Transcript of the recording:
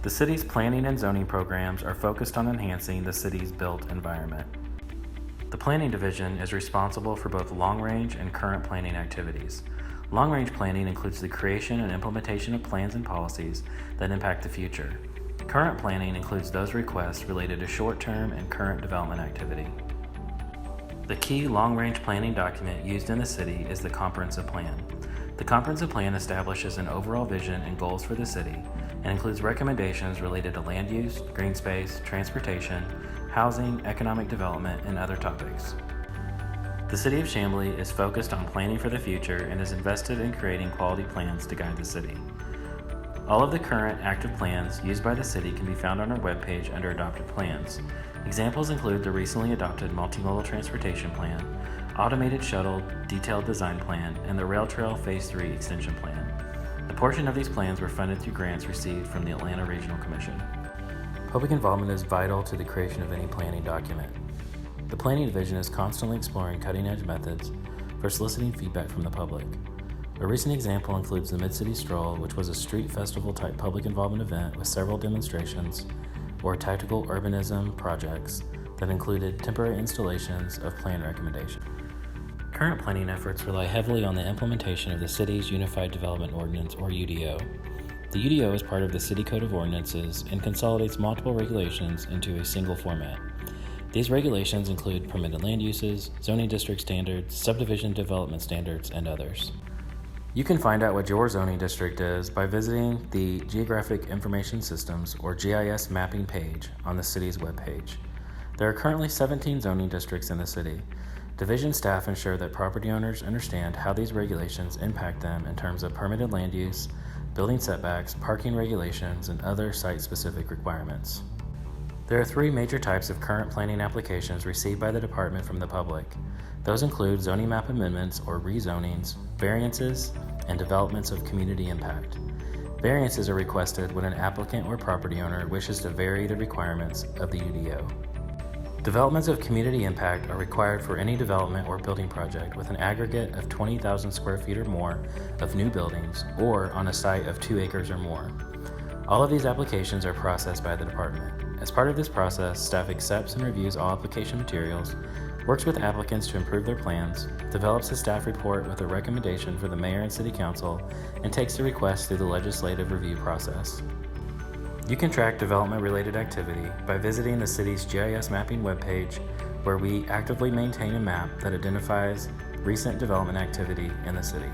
The city's planning and zoning programs are focused on enhancing the city's built environment. The Planning Division is responsible for both long-range and current planning activities. Long-range planning includes the creation and implementation of plans and policies that impact the future. Current planning includes those requests related to short-term and current development activity. The key long-range planning document used in the city is the Comprehensive Plan. The Comprehensive Plan establishes an overall vision and goals for the city and includes recommendations related to land use, green space, transportation, housing, economic development, and other topics. The City of Chamblee is focused on planning for the future and is invested in creating quality plans to guide the city. All of the current active plans used by the city can be found on our webpage under Adopted Plans. Examples include the recently adopted Multimodal Transportation Plan, Automated Shuttle Detailed Design Plan, and the Rail Trail Phase 3 Extension Plan. A portion of these plans were funded through grants received from the Atlanta Regional Commission. Public involvement is vital to the creation of any planning document. The Planning Division is constantly exploring cutting-edge methods for soliciting feedback from the public. A recent example includes the Mid-City Stroll, which was a street festival-type public involvement event with several demonstrations or tactical urbanism projects that included temporary installations of plan recommendations. Current planning efforts rely heavily on the implementation of the city's Unified Development Ordinance, or UDO. The UDO is part of the City Code of Ordinances and consolidates multiple regulations into a single format. These regulations include permitted land uses, zoning district standards, subdivision development standards, and others. You can find out what your zoning district is by visiting the Geographic Information Systems, or GIS mapping page on the city's webpage. There are currently 17 zoning districts in the city. Division staff ensure that property owners understand how these regulations impact them in terms of permitted land use, building setbacks, parking regulations, and other site-specific requirements. There are 3 major types of current planning applications received by the department from the public. Those include zoning map amendments or rezonings, variances, and developments of community impact. Variances are requested when an applicant or property owner wishes to vary the requirements of the UDO. Developments of community impact are required for any development or building project with an aggregate of 20,000 square feet or more of new buildings or on a site of 2 acres or more. All of these applications are processed by the department. As part of this process, staff accepts and reviews all application materials, works with applicants to improve their plans, develops a staff report with a recommendation for the mayor and city council, and takes the request through the legislative review process. You can track development-related activity by visiting the city's GIS mapping webpage, where we actively maintain a map that identifies recent development activity in the city.